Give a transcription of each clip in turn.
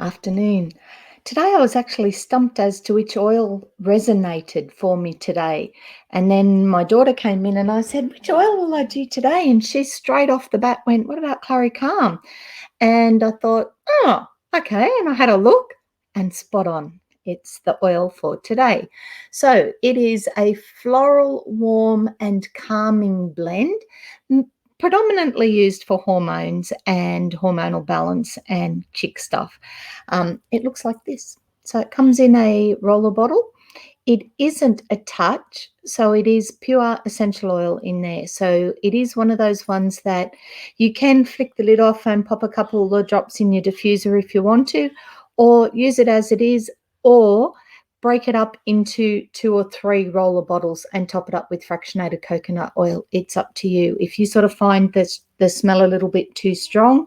Afternoon. Today I was actually stumped as to which oil resonated for me today. And then my daughter came in and I said, "Which oil will I do today?" And she straight off the bat went, "What about Clary Calm?" And I thought, "Oh, okay." And I had a look and spot on. It's the oil for today. So it is a floral, warm, and calming blend, predominantly used for hormones and hormonal balance and chick stuff. It looks like this. So it comes in a roller bottle. It isn't a touch, so it is pure essential oil in there. So it is one of those ones that you can flick the lid off and pop a couple of drops in your diffuser if you want to, or use it as it is, or break it up into 2 or 3 roller bottles and top it up with fractionated coconut oil. It's up to you. If you sort of find the smell a little bit too strong,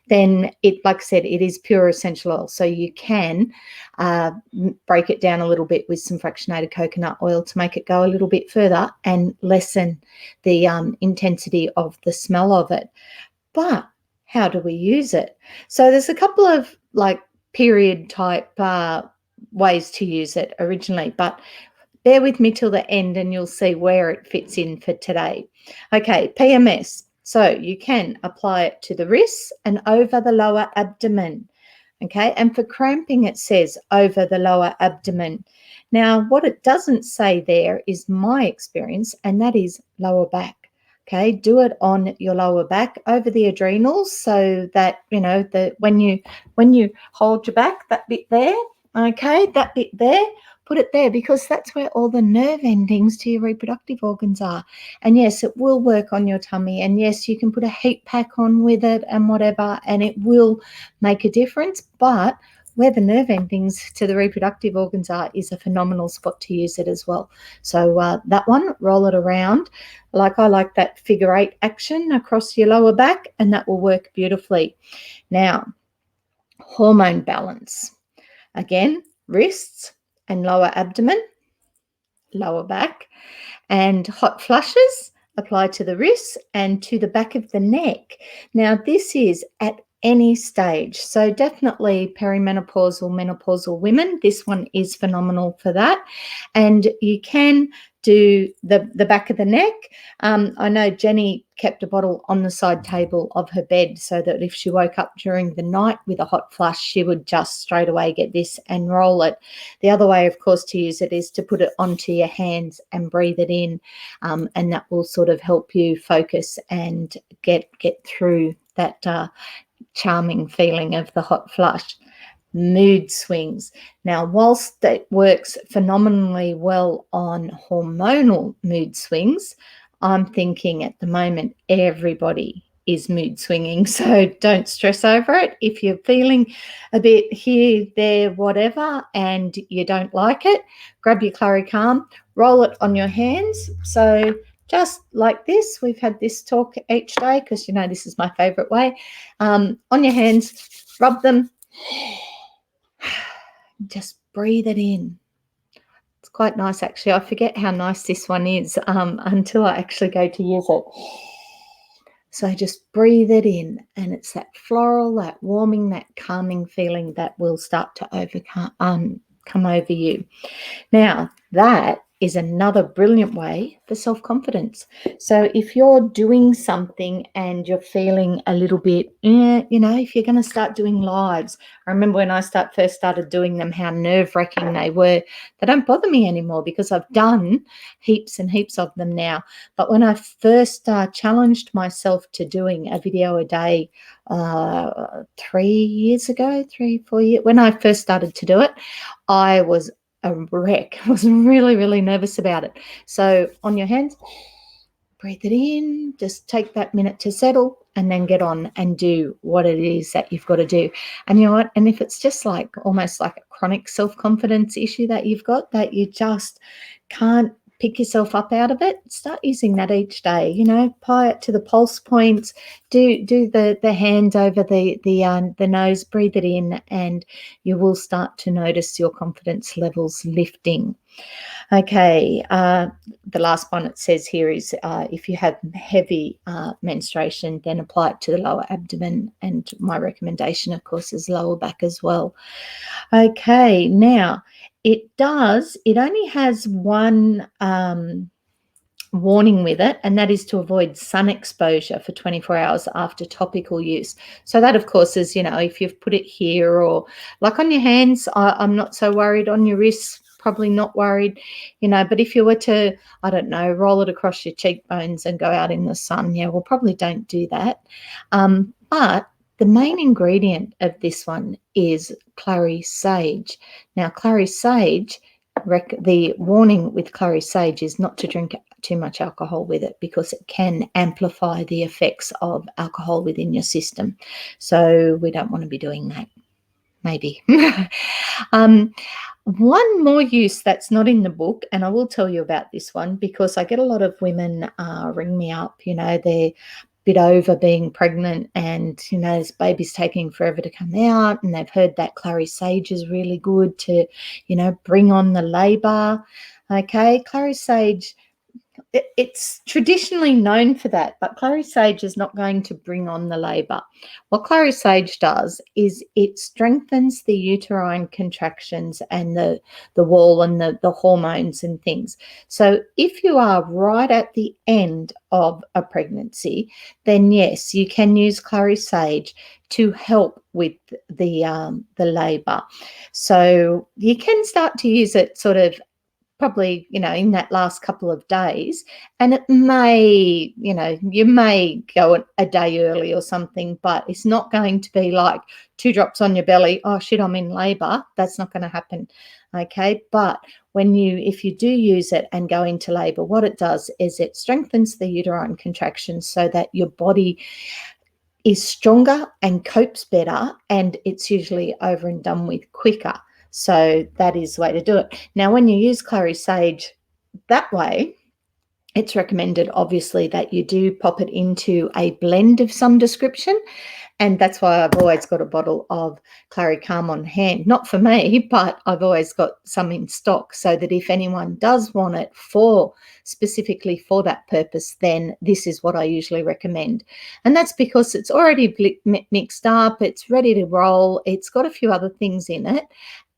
then it, like I said, it is pure essential oil. So you can break it down a little bit with some fractionated coconut oil to make it go a little bit further and lessen the intensity of the smell of it. But how do we use it? So there's a couple of period type ways to use it originally, but bear with me till the end and you'll see where it fits in for today. Okay, PMS. So you can apply it to the wrists and over the lower abdomen. Okay, and for cramping, it says over the lower abdomen. Now, what it doesn't say there is my experience, and that is lower back. Okay, do it on your lower back over the adrenals, so that when you hold your back, that bit there, okay, that bit there, put it there, because that's where all the nerve endings to your reproductive organs are. And yes, it will work on your tummy, and yes, you can put a heat pack on with it and whatever, and it will make a difference. But where the nerve endings to the reproductive organs are is a phenomenal spot to use it as well. So that one, roll it around. I like that figure 8 action across your lower back, and that will work beautifully. Now, hormone balance. Again, wrists and lower abdomen, lower back, and hot flushes apply to the wrists and to the back of the neck. Now, this is at any stage. So definitely perimenopausal, menopausal women. This one is phenomenal for that. And you can do the back of the neck. I know Jenny kept a bottle on the side table of her bed so that if she woke up during the night with a hot flush, she would just straight away get this and roll it. The other way, of course, to use it is to put it onto your hands and breathe it in, and that will sort of help you focus and get through that charming feeling of the hot flush. Mood swings. Now, whilst it works phenomenally well on hormonal mood swings, I'm thinking at the moment everybody is mood swinging, so don't stress over it. If you're feeling a bit here, there, whatever, and you don't like it, grab your Clary Calm, roll it on your hands. So just like this, we've had this talk each day because this is my favorite way. On your hands, rub them, just breathe it in. It's quite nice, actually. I forget how nice this one is until I actually go to use it. So just breathe it in, and it's that floral, that warming, that calming feeling that will start to come over you. Now, that is another brilliant way for self-confidence. So if you're doing something and you're feeling a little bit, if you're going to start doing lives, I remember when I first started doing them, how nerve-wracking they were. They don't bother me anymore because I've done heaps and heaps of them now. But when I first challenged myself to doing a video a day 3 years ago, 4 years, when I first started to do it, I was a wreck. I was really, really nervous about it. So on your hands, breathe it in, just take that minute to settle, and then get on and do what it is that you've got to do. And you know what? And if it's just almost like a chronic self-confidence issue that you've got, that you just can't pick yourself up out of it, start using that each day. You know, apply it to the pulse points. Do the hand over the nose. Breathe it in, and you will start to notice your confidence levels lifting. Okay, the last one it says here is if you have heavy menstruation, then apply it to the lower abdomen. And my recommendation, of course, is lower back as well. Okay, now it only has one warning with it, and that is to avoid sun exposure for 24 hours after topical use. So that, of course, is, if you've put it here or like on your hands, I'm not so worried. On your wrists, probably not worried, but if you were to, I don't know, roll it across your cheekbones and go out in the sun, well, probably don't do that. But the main ingredient of this one is Clary sage. Now, Clary sage, the warning with Clary sage is not to drink too much alcohol with it, because it can amplify the effects of alcohol within your system. So we don't want to be doing that, maybe. One more use that's not in the book, and I will tell you about this one because I get a lot of women ring me up, they're bit over being pregnant, and this baby's taking forever to come out, and they've heard that Clary sage is really good to bring on the labor. Okay, Clary sage, it's traditionally known for that, but Clary sage is not going to bring on the labor. What Clary sage does is it strengthens the uterine contractions and the wall and the hormones and things. So if you are right at the end of a pregnancy, then yes, you can use Clary sage to help with the labor. So you can start to use it sort of probably, in that last couple of days, and it may, you may go a day early or something, but it's not going to be like 2 drops on your belly, oh shit, I'm in labor. That's not going to happen. Okay. But if you do use it and go into labor, what it does is it strengthens the uterine contractions so that your body is stronger and copes better, and it's usually over and done with quicker. So that is the way to do it. Now, when you use Clary sage that way, it's recommended, obviously, that you do pop it into a blend of some description. And that's why I've always got a bottle of Clary Calm on hand. Not for me, but I've always got some in stock so that if anyone does want it specifically for that purpose, then this is what I usually recommend. And that's because it's already mixed up, it's ready to roll, it's got a few other things in it.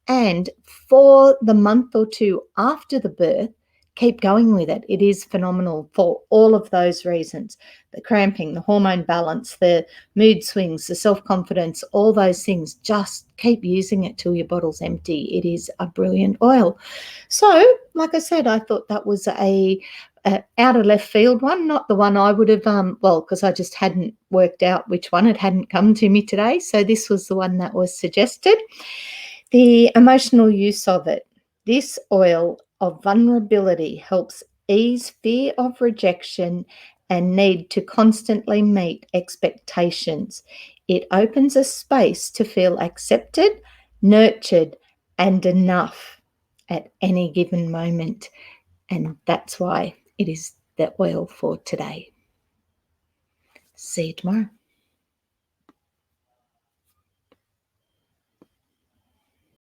And for the month or 2 after the birth, keep going with it. It is phenomenal for all of those reasons. The cramping, the hormone balance, the mood swings, the self-confidence, all those things. Just keep using it till your bottle's empty. It is a brilliant oil. So, like I said, I thought that was a out of left field one, not the one I would have, because I just hadn't worked out which one. It hadn't come to me today. So this was the one that was suggested. The emotional use of it. This oil of vulnerability helps ease fear of rejection and need to constantly meet expectations. It opens a space to feel accepted, nurtured, and enough at any given moment. And that's why it is the oil for today. See you tomorrow.